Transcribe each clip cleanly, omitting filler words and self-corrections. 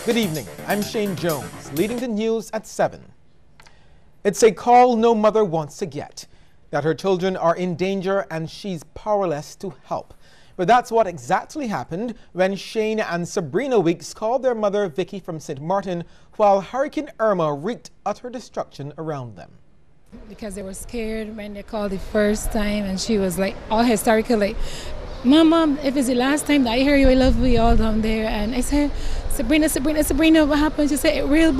Good evening. I'm Shane Jones, leading the news at 7. It's a call no mother wants to get, that her children are in danger and she's powerless to help. But that's what exactly happened when Shane and Sabrina Weeks called their mother Vicky from St. Martin while Hurricane Irma wreaked utter destruction around them. Because they were scared when they called the first time, and she was like all hysterical, like, Mom, if it's the last time that I hear you, I love you all down there. And I said, Sabrina, what happened? She said, it really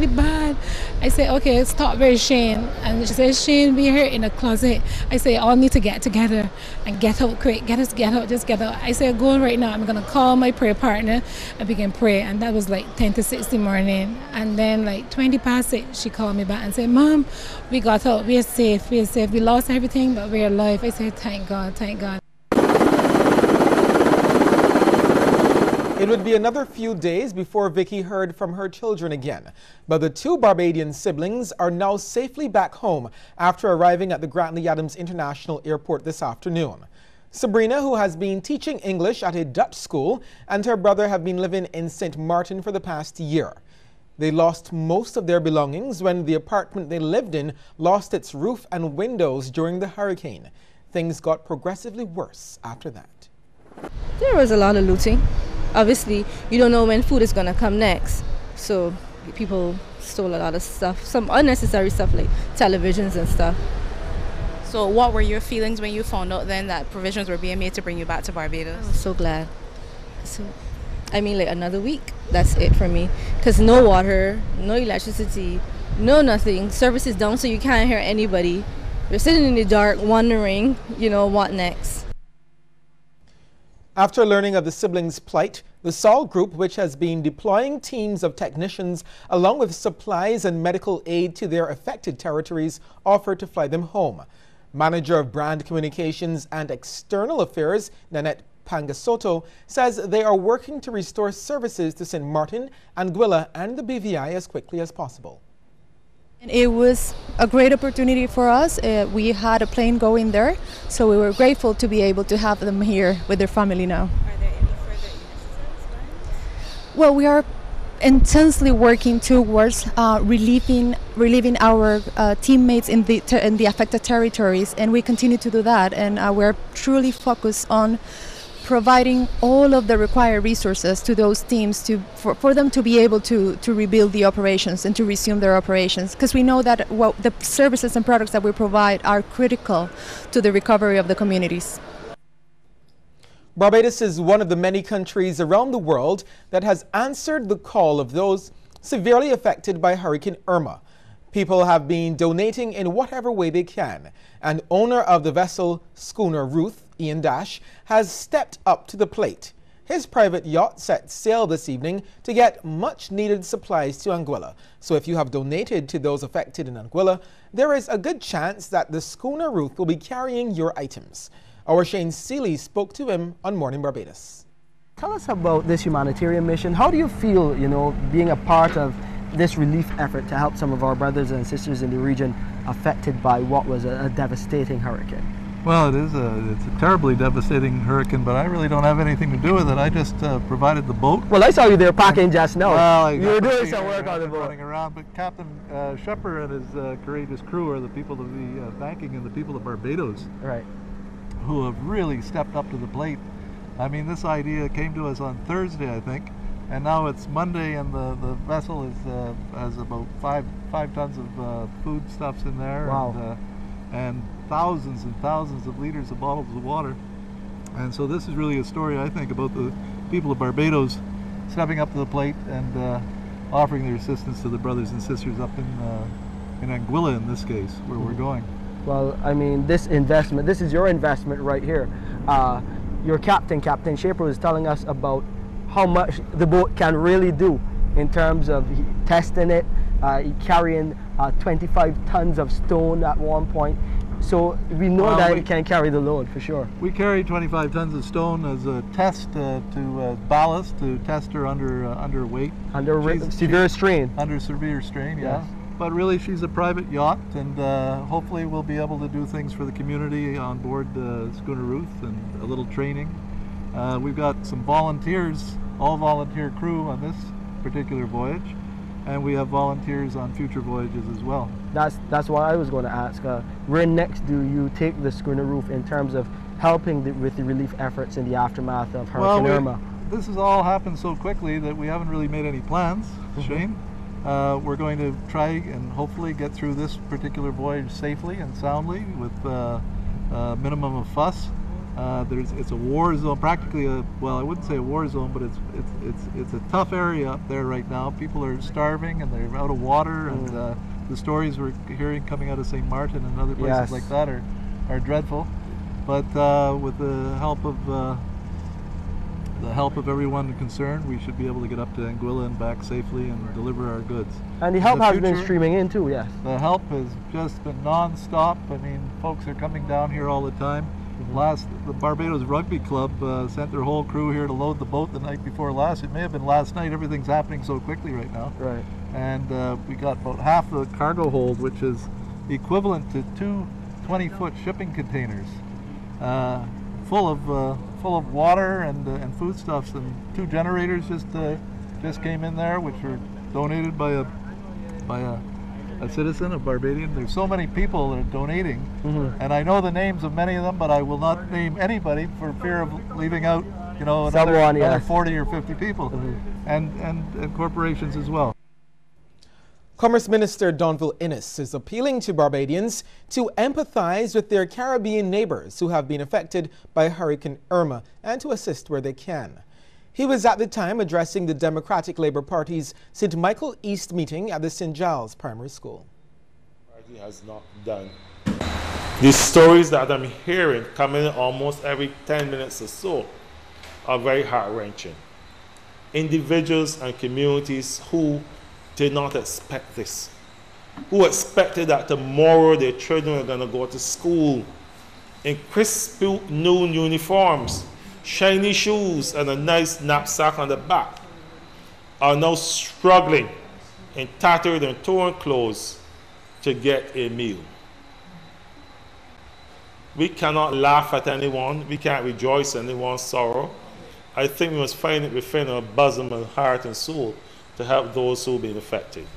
bad. I said, okay, stop there, Shane. And she said, Shane, we're here in a closet. I say, all need to get together and get out quick. Just get out. I said, go on right now. I'm going to call my prayer partner and begin pray. And that was like 10 to 6 in the morning. And then like 20 past 6, she called me back and said, Mom, we got out. We're safe. We lost everything, but we're alive. I said, thank God. It would be another few days before Vicky heard from her children again, but the two Barbadian siblings are now safely back home after arriving at the Grantley Adams International Airport this afternoon. Sabrina, who has been teaching English at a Dutch school, and her brother have been living in St. Martin for the past year. They lost most of their belongings when the apartment they lived in lost its roof and windows during the hurricane. Things got progressively worse after that. There was a lot of looting. Obviously, you don't know when food is going to come next. So people stole a lot of stuff, some unnecessary stuff like televisions and stuff. So what were your feelings when you found out then that provisions were being made to bring you back to Barbados? I was so glad. Like another week, that's it for me. Because no water, no electricity, no nothing. Service is down so you can't hear anybody. You're sitting in the dark wondering, what next. After learning of the siblings' plight, the Sol Group, which has been deploying teams of technicians along with supplies and medical aid to their affected territories, offered to fly them home. Manager of Brand Communications and External Affairs, Nanette Pangasoto, says they are working to restore services to St. Martin, Anguilla and the BVI as quickly as possible. It was a great opportunity for us. We had a plane going there, so we were grateful to be able to have them here with their family now. Are there any further initiatives? Well, we are intensely working towards relieving our teammates in the affected territories, and we continue to do that. And we're truly focused on providing all of the required resources to those teams for them to be able to rebuild the operations and to resume their operations, because we know that the services and products that we provide are critical to the recovery of the communities. Barbados is one of the many countries around the world that has answered the call of those severely affected by Hurricane Irma. People have been donating in whatever way they can, and owner of the vessel schooner Ruth, Ian Dash, has stepped up to the plate. His private yacht set sail this evening to get much-needed supplies to Anguilla. So if you have donated to those affected in Anguilla, there is a good chance that the schooner Ruth will be carrying your items. Our Shane Seeley spoke to him on Morning Barbados. Tell us about this humanitarian mission. How do you feel, being a part of this relief effort to help some of our brothers and sisters in the region affected by what was a devastating hurricane? Well, it's a terribly devastating hurricane, but I really don't have anything to do with it. I just provided the boat. Well, I saw you there packing just now. Well, you were doing some work on the boat. Running around, but Captain Shepard and his courageous crew are the people of the banking and the people of Barbados, right, who have really stepped up to the plate. I mean, this idea came to us on Thursday, I think, and now it's Monday, and the vessel has about five tons of foodstuffs in there. Wow. And thousands and thousands of liters of bottles of water. And so this is really a story, I think, about the people of Barbados stepping up to the plate and offering their assistance to the brothers and sisters up in Anguilla, in this case, where we're going. Well, I mean, this is your investment right here. Your captain, Captain Shaper, was telling us about how much the boat can really do in terms of testing it, carrying 25 tons of stone at one point. So we know that it can carry the load for sure. We carried 25 tons of stone as a test to ballast, to test her under weight. Under severe strain. Under severe strain, yes. Yeah. But really, she's a private yacht, and hopefully we'll be able to do things for the community on board Schooner Ruth, and a little training. We've got some volunteers, all volunteer crew on this particular voyage, and we have volunteers on future voyages as well. That's what I was going to ask. Where next do you take the schooner roof in terms of helping with the relief efforts in the aftermath of Hurricane Irma? This has all happened so quickly that we haven't really made any plans, Shane. We're going to try and hopefully get through this particular voyage safely and soundly with a minimum of fuss. It's a war zone, practically well, I wouldn't say a war zone, but it's a tough area up there right now. People are starving and they're out of water, and the stories we're hearing coming out of St. Martin and other places like that are dreadful. But with the help of everyone concerned, we should be able to get up to Anguilla and back safely and deliver our goods. And the help has been streaming in too, yes. The help has just been non-stop. I mean, folks are coming down here all the time. The Barbados Rugby Club sent their whole crew here to load the boat the night before last. It may have been last night. Everything's happening so quickly right now. Right. And we got about half the cargo hold, which is equivalent to 2 20-foot shipping containers. Full of water and foodstuffs, and 2 generators just came in there, which were donated by a citizen, a Barbadian. There's so many people that are donating, and I know the names of many of them, but I will not name anybody for fear of leaving out, another 40 or 50 people, and corporations as well. Commerce Minister Donville Innes is appealing to Barbadians to empathize with their Caribbean neighbors who have been affected by Hurricane Irma and to assist where they can. He was at the time addressing the Democratic Labour Party's St. Michael East meeting at the St. Giles Primary School. Party has not done. The stories that I'm hearing coming almost every 10 minutes or so are very heart-wrenching. Individuals and communities who did not expect this, who expected that tomorrow their children are going to go to school in crisp new uniforms, shiny shoes, and a nice knapsack on the back, are now struggling in tattered and torn clothes to get a meal. We cannot laugh at anyone. We can't rejoice in anyone's sorrow. I think we must find it within our bosom and heart and soul to help those who have been affected.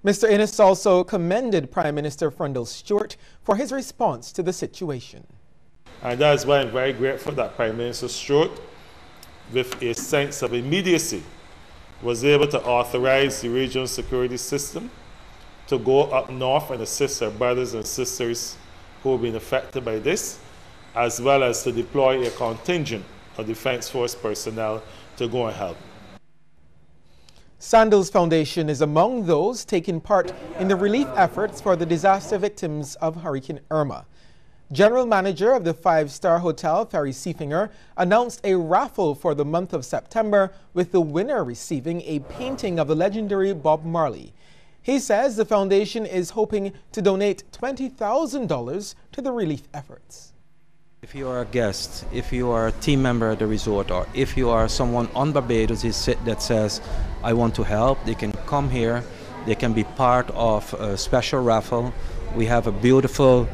Mr. Innes also commended Prime Minister Frundle Stewart for his response to the situation. And that is why I'm very grateful that Prime Minister Stewart, with a sense of immediacy, was able to authorize the regional security system to go up north and assist our brothers and sisters who have been affected by this, as well as to deploy a contingent of Defence Force personnel to go and help. Sandals Foundation is among those taking part in the relief efforts for the disaster victims of Hurricane Irma. General Manager of the 5-star hotel, Ferry Seafinger, announced a raffle for the month of September, with the winner receiving a painting of the legendary Bob Marley. He says the foundation is hoping to donate $20,000 to the relief efforts. If you are a guest, if you are a team member at the resort, or if you are someone on Barbados that says, I want to help, they can come here, they can be part of a special raffle. We have a beautiful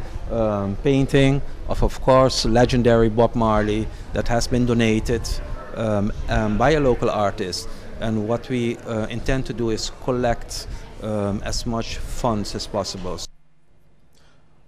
painting of course, legendary Bob Marley that has been donated by a local artist. And what we intend to do is collect as much funds as possible.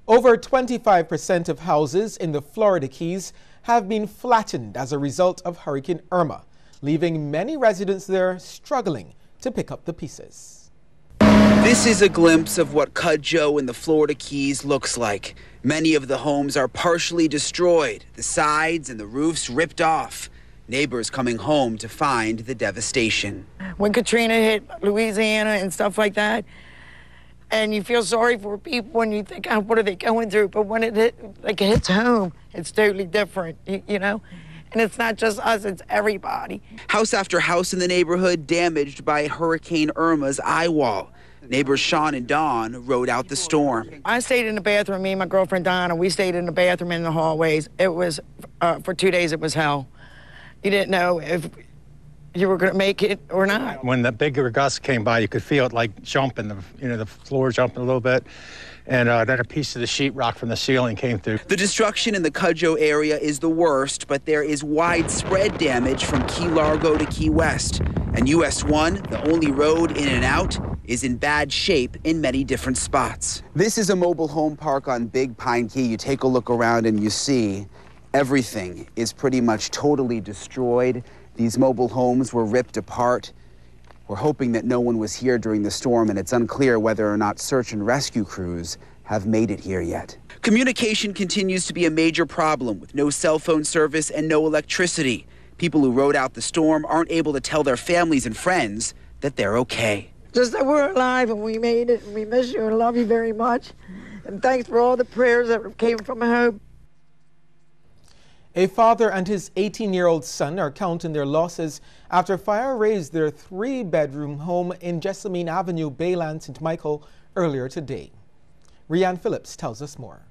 Over 25% of houses in the Florida Keys have been flattened as a result of Hurricane Irma, leaving many residents there struggling to pick up the pieces. This is a glimpse of what Cudjoe in the Florida Keys looks like. Many of the homes are partially destroyed, the sides and the roofs ripped off. Neighbors coming home to find the devastation. When Katrina hit Louisiana and stuff like that, and you feel sorry for people when you think, oh, what are they going through? But when it hits home, it's totally different, you know? And it's not just us, it's everybody. House after house in the neighborhood damaged by Hurricane Irma's eye wall. Neighbors Sean and Dawn rode out the storm. I stayed in the bathroom, me and my girlfriend Donna, we stayed in the bathroom in the hallways. It was, for 2 days, it was hell. You didn't know if you were going to make it or not. When the bigger gust came by, you could feel it like jumping, the floor jumping a little bit. And then a piece of the sheetrock from the ceiling came through. The destruction in the Cudjoe area is the worst, but there is widespread damage from Key Largo to Key West. And US 1, the only road in and out, is in bad shape in many different spots. This is a mobile home park on Big Pine Key. You take a look around and you see everything is pretty much totally destroyed. These mobile homes were ripped apart. We're hoping that no one was here during the storm, and it's unclear whether or not search and rescue crews have made it here yet. Communication continues to be a major problem with no cell phone service and no electricity. People who rode out the storm aren't able to tell their families and friends that they're okay. Just that we're alive and we made it, and we miss you and love you very much. And thanks for all the prayers that came from home. A father and his 18-year-old son are counting their losses after fire razed their 3-bedroom home in Jessamine Avenue, Bayland, St. Michael earlier today. Rianne Phillips tells us more.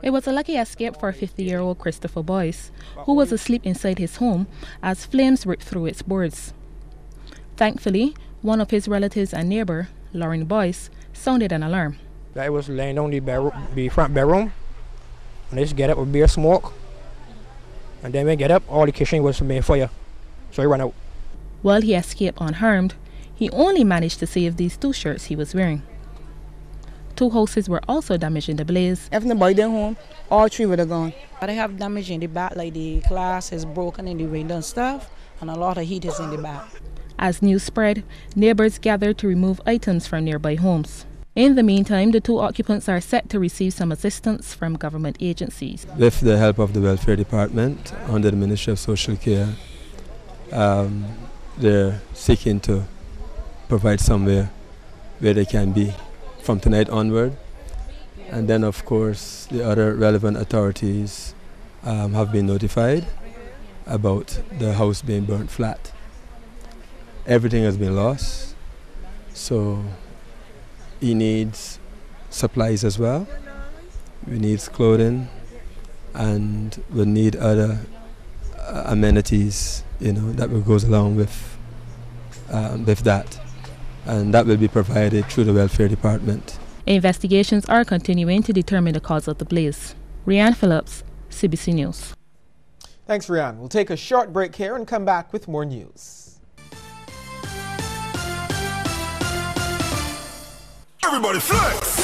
It was a lucky escape for 50-year-old Christopher Boyce, who was asleep inside his home as flames ripped through its boards. Thankfully, one of his relatives and neighbor, Lauren Boyce, sounded an alarm. I was laying on the front bedroom. When I just get up with beer smoke, and then when I get up, all the kitchen was made fire, so I ran out. While he escaped unharmed, he only managed to save these 2 shirts he was wearing. 2 houses were also damaged in the blaze. If nobody did home, all 3 would have gone. They have damage in the back, like the glass is broken in the window and stuff, and a lot of heat is in the back. As news spread, neighbors gathered to remove items from nearby homes. In the meantime, the 2 occupants are set to receive some assistance from government agencies. With the help of the Welfare Department under the Ministry of Social Care, they're seeking to provide somewhere where they can be from tonight onward. And then, of course, the other relevant authorities have been notified about the house being burnt flat. Everything has been lost, so he needs supplies as well. We need clothing, and we need other amenities, that goes along with that, and that will be provided through the Welfare Department. Investigations are continuing to determine the cause of the blaze. Rianne Phillips, CBC News. Thanks, Rianne. We'll take a short break here and come back with more news. Everybody flex!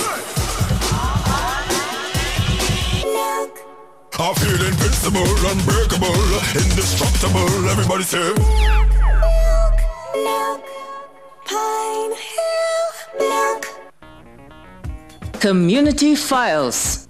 I feel invincible, unbreakable, indestructible. Everybody say milk, Pine Hill milk. Community Files.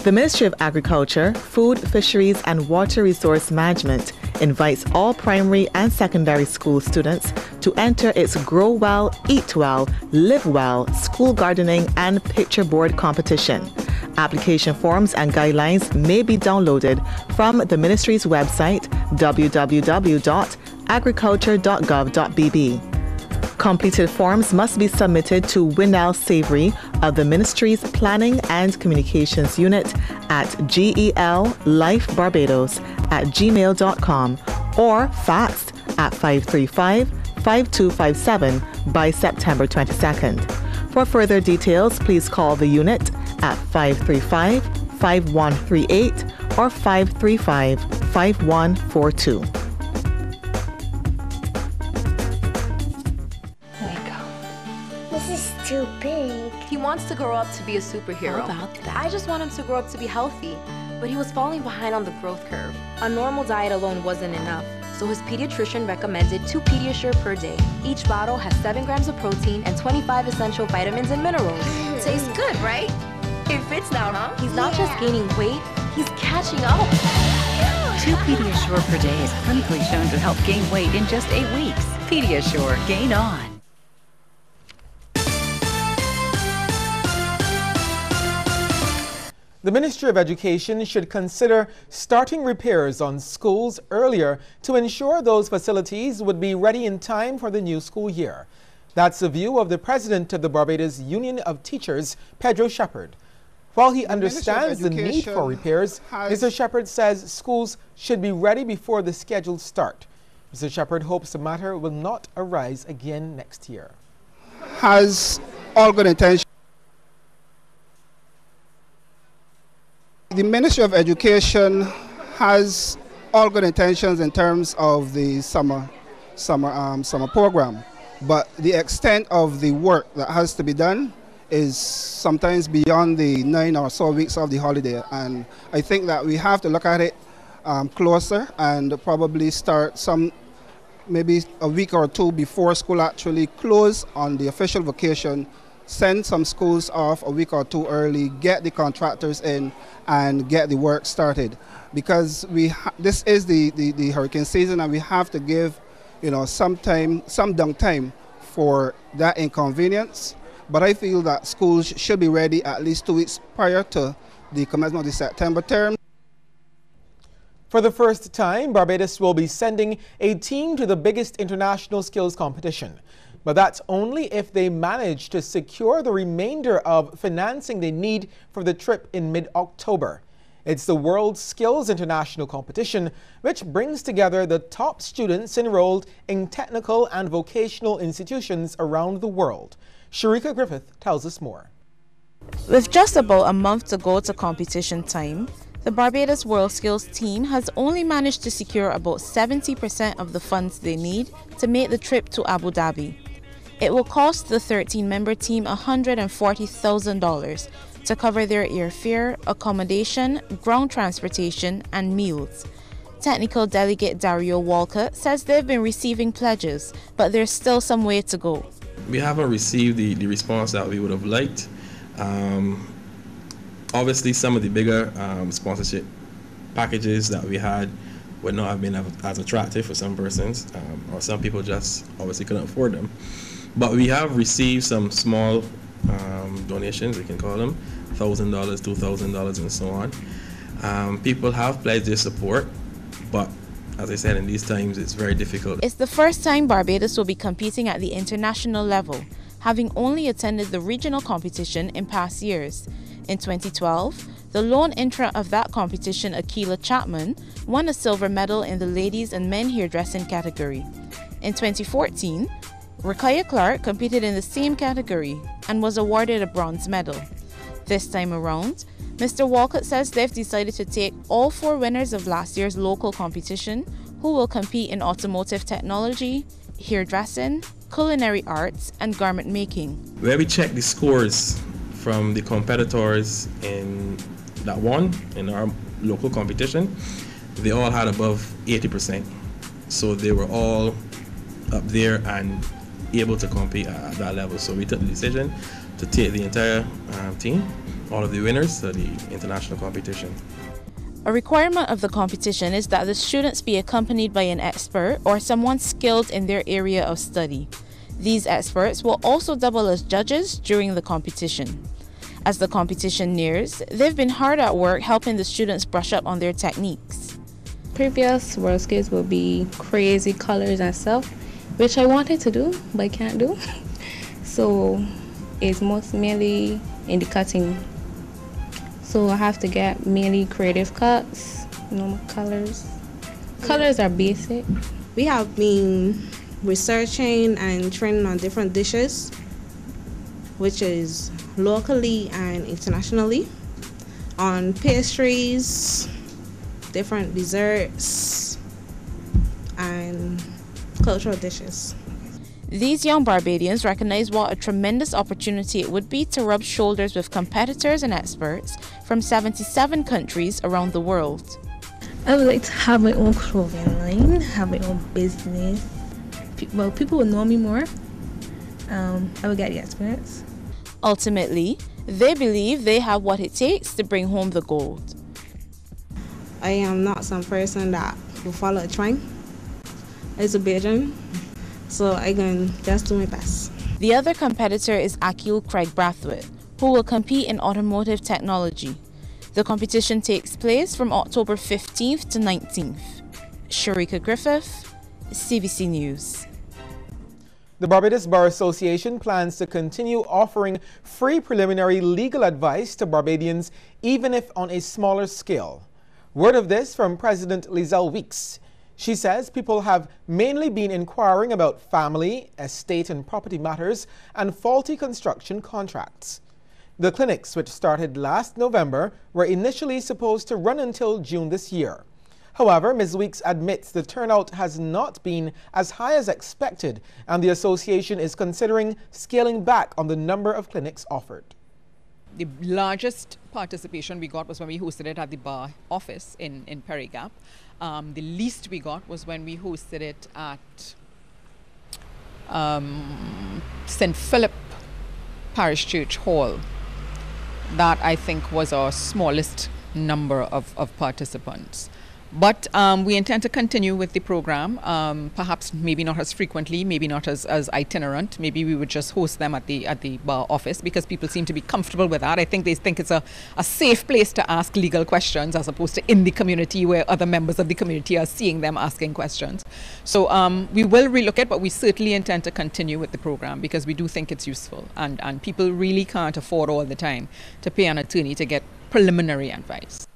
The Ministry of Agriculture, Food, Fisheries and Water Resource Management invites all primary and secondary school students to enter its Grow Well, Eat Well, Live Well school gardening and picture board competition. Application forms and guidelines may be downloaded from the Ministry's website www.agriculture.gov.bb. Completed forms must be submitted to Winnell Savory of the Ministry's Planning and Communications Unit at gellifebarbados@gmail.com or faxed at 535-5257 by September 22nd. For further details, please call the unit at 535-5138 or 535-5142. Too big. He wants to grow up to be a superhero. How about that? I just want him to grow up to be healthy, but he was falling behind on the growth curve. A normal diet alone wasn't enough, so his pediatrician recommended 2 Pediasure per day. Each bottle has 7 grams of protein and 25 essential vitamins and minerals. Tastes good, right? It fits now, huh? He's not just gaining weight, he's catching up. 2 Pediasure per day is clinically shown to help gain weight in just 8 weeks. Pediasure, gain on. The Ministry of Education should consider starting repairs on schools earlier to ensure those facilities would be ready in time for the new school year. That's the view of the president of the Barbados Union of Teachers, Pedro Shepherd. While he understands the need for repairs, Mr. Shepherd says schools should be ready before the scheduled start. Mr. Shepherd hopes the matter will not arise again next year. Has all good intention. The Ministry of Education has all good intentions in terms of the summer program, but the extent of the work that has to be done is sometimes beyond the 9 or so weeks of the holiday, and I think that we have to look at it closer and probably start maybe a week or two before school actually close on the official vacation, send some schools off a week or two early, get the contractors in and get the work started, because this is the hurricane season, and we have to give some downtime for that inconvenience. But I feel that schools should be ready at least 2 weeks prior to the commencement of the September term. For the first time, Barbados will be sending a team to the biggest international skills competition. But that's only if they manage to secure the remainder of financing they need for the trip in mid-October. It's the World Skills International Competition, which brings together the top students enrolled in technical and vocational institutions around the world. Sharika Griffith tells us more. With just about a month to go to competition time, the Barbados World Skills team has only managed to secure about 70% of the funds they need to make the trip to Abu Dhabi. It will cost the 13-member team $140,000 to cover their airfare, accommodation, ground transportation, and meals. Technical Delegate Dario Walcott says they've been receiving pledges, but there's still some way to go. We haven't received the response that we would have liked. Obviously, some of the bigger sponsorship packages that we had would not have been as attractive for some persons, or some people just obviously couldn't afford them. But we have received some small donations, we can call them, $1,000, $2,000, and so on. People have pledged their support, but as I said, in these times, it's very difficult. It's the first time Barbados will be competing at the international level, having only attended the regional competition in past years. In 2012, the lone entrant of that competition, Akila Chapman, won a silver medal in the ladies and men hairdressing category. In 2014, Rakaya Clark competed in the same category and was awarded a bronze medal. This time around, Mr. Walcott says they've decided to take all 4 winners of last year's local competition, who will compete in automotive technology, hairdressing, culinary arts, and garment making. Where we check the scores from the competitors that won in our local competition, they all had above 80%. So they were all up there and able to compete at that level. So we took the decision to take the entire team, all of the winners, to the international competition. A requirement of the competition is that the students be accompanied by an expert or someone skilled in their area of study. These experts will also double as judges during the competition. As the competition nears, they've been hard at work helping the students brush up on their techniques. Previous World Skills will be crazy colors and stuff, which I wanted to do, but I can't do. So it's mainly in the cutting. So I have to get mainly creative cuts, normal colors. Colors are basic. We have been researching and training on different dishes, which is locally and internationally, on pastries, different desserts, and cultural dishes. These young Barbadians recognize what a tremendous opportunity it would be to rub shoulders with competitors and experts from 77 countries around the world. I would like to have my own clothing line, have my own business. Well, people will know me more. I would get the experience. Ultimately, they believe they have what it takes to bring home the gold. I am not some person that will follow a trend. It's a Belgian, so I can just do my best. The other competitor is Akil Craig Brathwaite, who will compete in automotive technology. The competition takes place from October 15th to 19th. Sharika Griffith, CBC News. The Barbados Bar Association plans to continue offering free preliminary legal advice to Barbadians, even if on a smaller scale. Word of this from President Lizelle Weeks. She says people have mainly been inquiring about family, estate and property matters and faulty construction contracts. The clinics, which started last November, were initially supposed to run until June this year. However, Ms. Weeks admits the turnout has not been as high as expected, and the association is considering scaling back on the number of clinics offered. The largest participation we got was when we hosted it at the bar office in Perry Gap. The least we got was when we hosted it at St. Philip Parish Church Hall. That, I think, was our smallest number of participants. But we intend to continue with the program, perhaps maybe not as frequently, maybe not as itinerant. Maybe we would just host them at the bar office because people seem to be comfortable with that. I think they think it's a safe place to ask legal questions as opposed to in the community where other members of the community are seeing them asking questions. So we will relook at, but we certainly intend to continue with the program because we do think it's useful, and people really can't afford all the time to pay an attorney to get preliminary advice.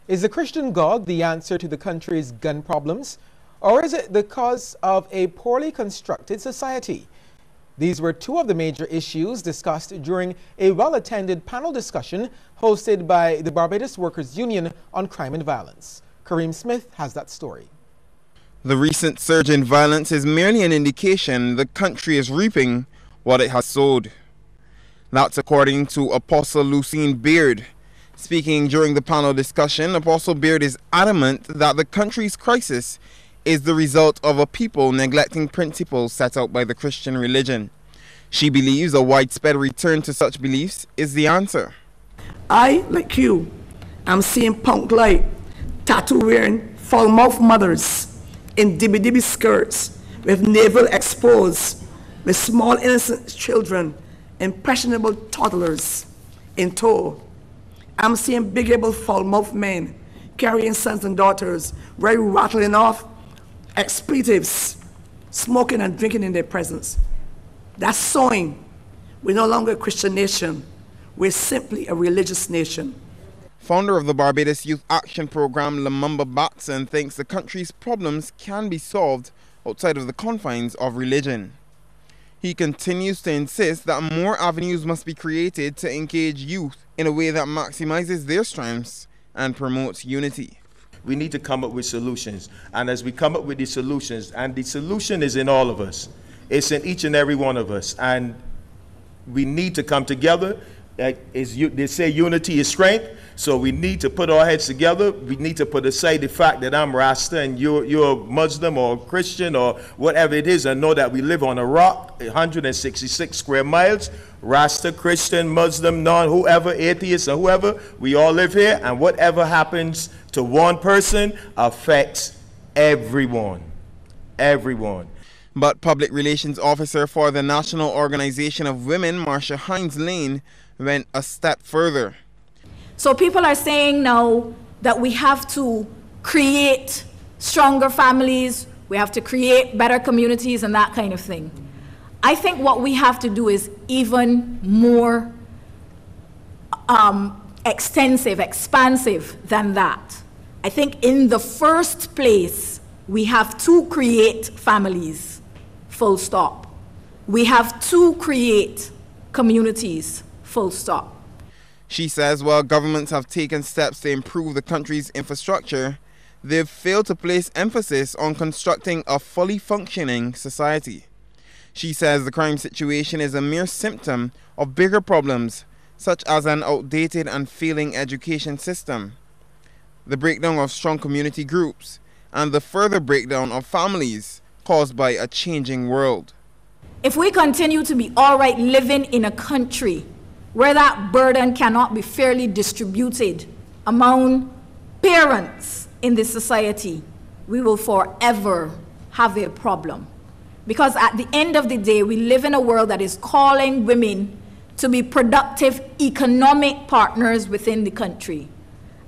Is the Christian God the answer to the country's gun problems, or is it the cause of a poorly constructed society? These were two of the major issues discussed during a well-attended panel discussion hosted by the Barbados Workers Union on crime and violence. Kareem Smith has that story. The recent surge in violence is merely an indication the country is reaping what it has sowed. That's according to Apostle Lucine Beard. Speaking during the panel discussion, Apostle Beard is adamant that the country's crisis is the result of a people neglecting principles set out by the Christian religion. She believes a widespread return to such beliefs is the answer. I, like you, am seeing punk-like, tattoo-wearing, foul-mouthed mothers in dibby-dibby skirts with navel exposed, with small innocent children, impressionable toddlers in tow. I'm seeing big-able, foul-mouthed men carrying sons and daughters, very rattling off expletives, smoking and drinking in their presence. That's sowing. We're no longer a Christian nation. We're simply a religious nation. Founder of the Barbados Youth Action Program, Lamumba Batson, thinks the country's problems can be solved outside of the confines of religion. He continues to insist that more avenues must be created to engage youth in a way that maximizes their strengths and promotes unity. We need to come up with solutions. And as we come up with these solutions, and the solution is in all of us, it's in each and every one of us. And we need to come together. They say unity is strength. So we need to put our heads together. We need to put aside the fact that I'm Rasta and you're Muslim or Christian or whatever it is, and know that we live on a rock, 166 square miles. Rasta, Christian, Muslim, whoever, atheist or whoever, we all live here, and whatever happens to one person affects everyone. Everyone. But Public Relations Officer for the National Organization of Women, Marsha Hines Lane, went a step further. So people are saying now that we have to create stronger families, we have to create better communities and that kind of thing. I think what we have to do is even more extensive, expansive than that. I think in the first place, we have to create families, full stop. We have to create communities, full stop. She says while governments have taken steps to improve the country's infrastructure, they've failed to place emphasis on constructing a fully functioning society. She says the crime situation is a mere symptom of bigger problems, such as an outdated and failing education system, the breakdown of strong community groups, and the further breakdown of families caused by a changing world. If we continue to be all right living in a country where that burden cannot be fairly distributed among parents in this society, we will forever have a problem. Because at the end of the day, we live in a world that is calling women to be productive economic partners within the country.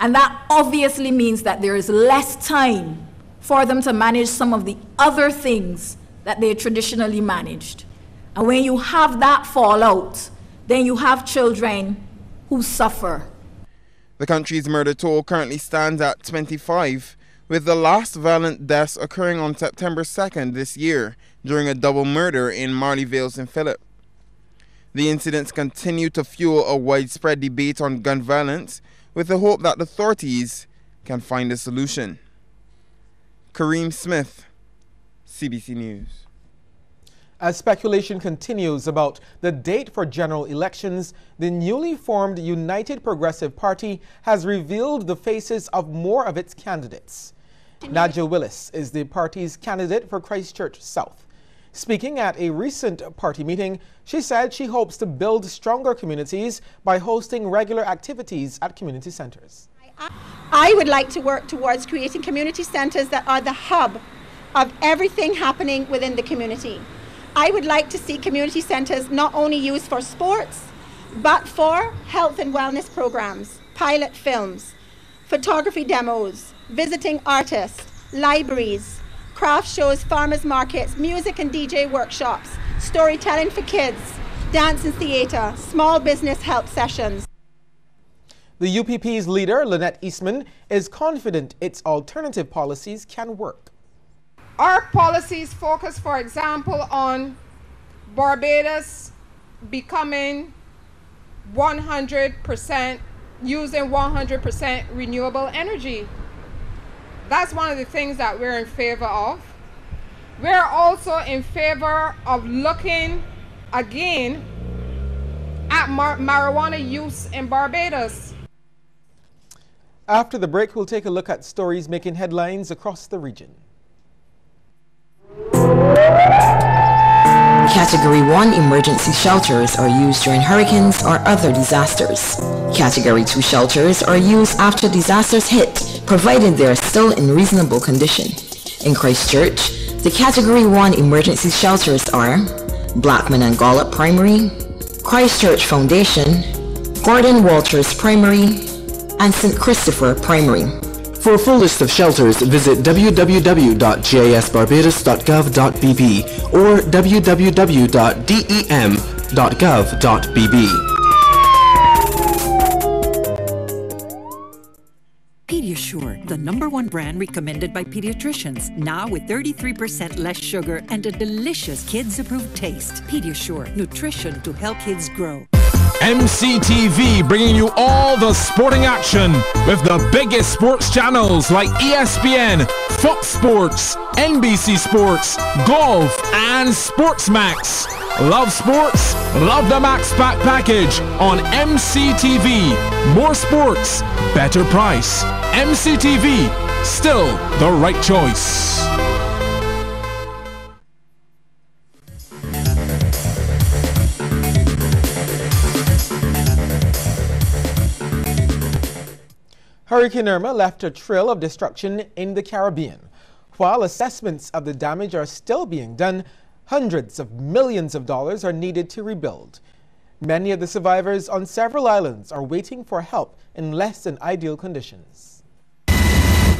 And that obviously means that there is less time for them to manage some of the other things that they traditionally managed. And when you have that fallout, then you have children who suffer. The country's murder toll currently stands at 25, with the last violent deaths occurring on September 2nd this year during a double murder in Marleyvale, St. Philip. The incidents continue to fuel a widespread debate on gun violence, with the hope that authorities can find a solution. Kareem Smith, CBC News. As speculation continues about the date for general elections, the newly formed United Progressive Party has revealed the faces of more of its candidates. Nadja Willis is the party's candidate for Christchurch South. Speaking at a recent party meeting, she said she hopes to build stronger communities by hosting regular activities at community centers. I would like to work towards creating community centers that are the hub of everything happening within the community. I would like to see community centers not only used for sports, but for health and wellness programs, pilot films, photography demos, visiting artists, libraries, craft shows, farmers markets, music and DJ workshops, storytelling for kids, dance and theatre, small business help sessions. The UPP's leader, Lynette Eastman, is confident its alternative policies can work. Our policies focus, for example, on Barbados becoming 100%, using 100% renewable energy. That's one of the things that we're in favor of. We're also in favor of looking again at marijuana use in Barbados. After the break, we'll take a look at stories making headlines across the region. Category 1 emergency shelters are used during hurricanes or other disasters. Category 2 shelters are used after disasters hit, provided they are still in reasonable condition. In Christchurch, the Category 1 emergency shelters are Blackman and Gollop Primary, Christchurch Foundation, Gordon Walters Primary, and St. Christopher Primary. For a full list of shelters, visit www.gisbarbados.gov.bb or www.dem.gov.bb. Pediasure, the #1 brand recommended by pediatricians, now with 33% less sugar and a delicious kids-approved taste. Pediasure, nutrition to help kids grow. MCTV bringing you all the sporting action with the biggest sports channels like ESPN, Fox Sports, NBC Sports, Golf, and Sportsmax. Love sports? Love the Max Pack package on MCTV. More sports, better price. MCTV, still the right choice. Hurricane Irma left a trail of destruction in the Caribbean. While assessments of the damage are still being done, hundreds of millions of dollars are needed to rebuild. Many of the survivors on several islands are waiting for help in less than ideal conditions.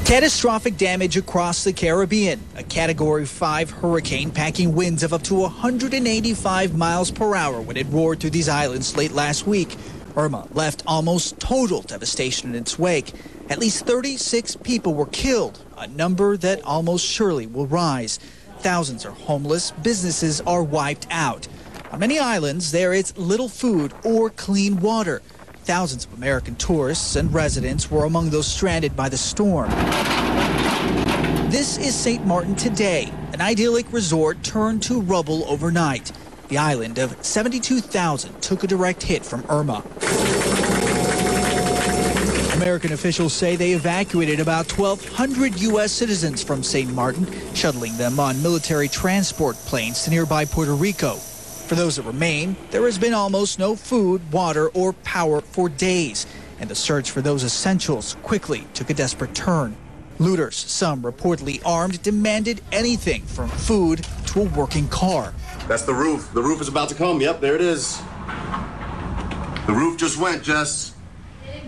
Catastrophic damage across the Caribbean. A Category 5 hurricane packing winds of up to 185 miles per hour when it roared through these islands late last week. Irma left almost total devastation in its wake. At least 36 people were killed, a number that almost surely will rise. Thousands are homeless, businesses are wiped out. On many islands, there is little food or clean water. Thousands of American tourists and residents were among those stranded by the storm. This is St. Martin today. An idyllic resort turned to rubble overnight. The island of 72,000 took a direct hit from Irma. American officials say they evacuated about 1,200 U.S. citizens from St. Martin, shuttling them on military transport planes to nearby Puerto Rico. For those that remain, there has been almost no food, water, or power for days, and the search for those essentials quickly took a desperate turn. Looters, some reportedly armed, demanded anything from food to a working car. That's the roof. The roof is about to come. Yep, there it is. The roof just went, Jess.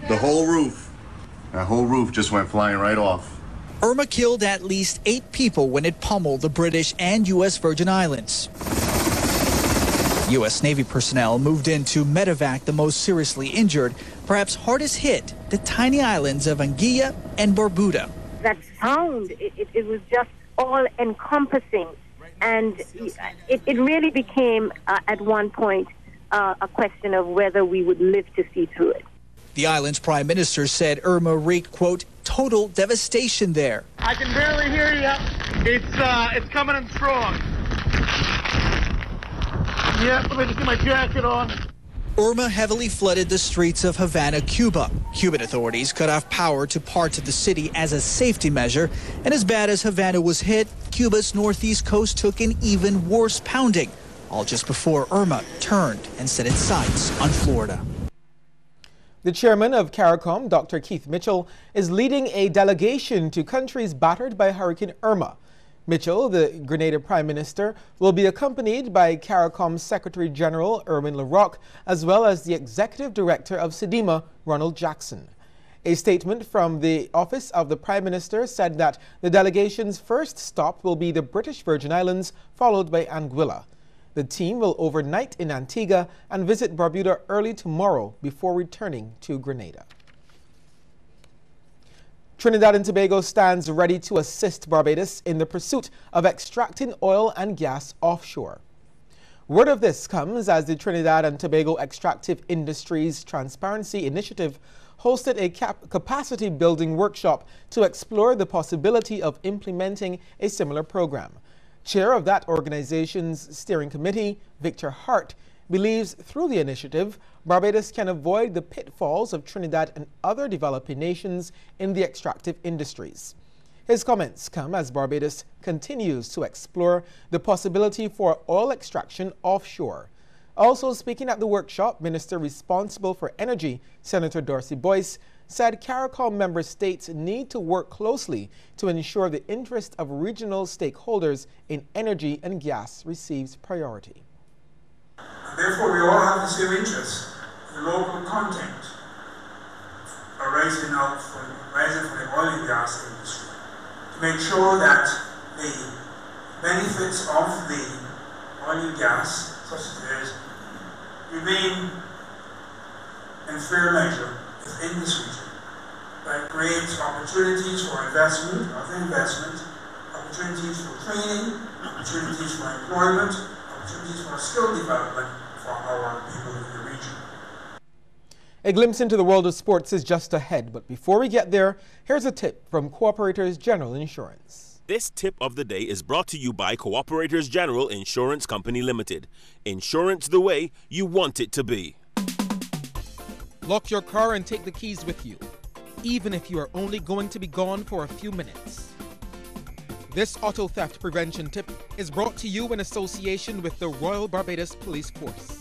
The whole roof. That whole roof just went flying right off. Irma killed at least 8 people when it pummeled the British and U.S. Virgin Islands. U.S. Navy personnel moved in to medevac the most seriously injured, perhaps hardest hit, the tiny islands of Anguilla and Barbuda. That sound, it was just all-encompassing. And it really became, at one point, a question of whether we would live to see through it. The island's prime minister said Irma wreaked, quote, total devastation there. I can barely hear you. It's coming in strong. Yeah, let me just get my jacket on. Irma heavily flooded the streets of Havana, Cuba. Cuban authorities cut off power to parts of the city as a safety measure. And as bad as Havana was hit, Cuba's northeast coast took an even worse pounding, all just before Irma turned and set its sights on Florida. The chairman of CARICOM, Dr. Keith Mitchell, is leading a delegation to countries battered by Hurricane Irma. Mitchell, the Grenada Prime Minister, will be accompanied by CARICOM Secretary General Erwin LaRocque, as well as the Executive Director of SEDIMA, Ronald Jackson. A statement from the Office of the Prime Minister said that the delegation's first stop will be the British Virgin Islands, followed by Anguilla. The team will overnight in Antigua and visit Barbuda early tomorrow before returning to Grenada. Trinidad and Tobago stands ready to assist Barbados in the pursuit of extracting oil and gas offshore. Word of this comes as the Trinidad and Tobago Extractive Industries Transparency Initiative hosted a capacity building workshop to explore the possibility of implementing a similar program. Chair of that organization's steering committee, Victor Hart, believes through the initiative, Barbados can avoid the pitfalls of Trinidad and other developing nations in the extractive industries. His comments come as Barbados continues to explore the possibility for oil extraction offshore. Also speaking at the workshop, Minister responsible for energy, Senator Dorsey Boyce, said CARICOM member states need to work closely to ensure the interest of regional stakeholders in energy and gas receives priority. Therefore, we all have the same interest in the local content arising from the oil and gas industry to make sure that the benefits of the oil and gas, such as it is, remain in fair measure within this region. That creates opportunities for investment, opportunities for training, opportunities for employment, opportunities for skill development for our people in the region. A glimpse into the world of sports is just ahead, but before we get there, here's a tip from Cooperators General Insurance. This tip of the day is brought to you by Cooperators General Insurance Company Limited. Insurance the way you want it to be. Lock your car and take the keys with you, even if you are only going to be gone for a few minutes. This auto theft prevention tip is brought to you in association with the Royal Barbados Police Force.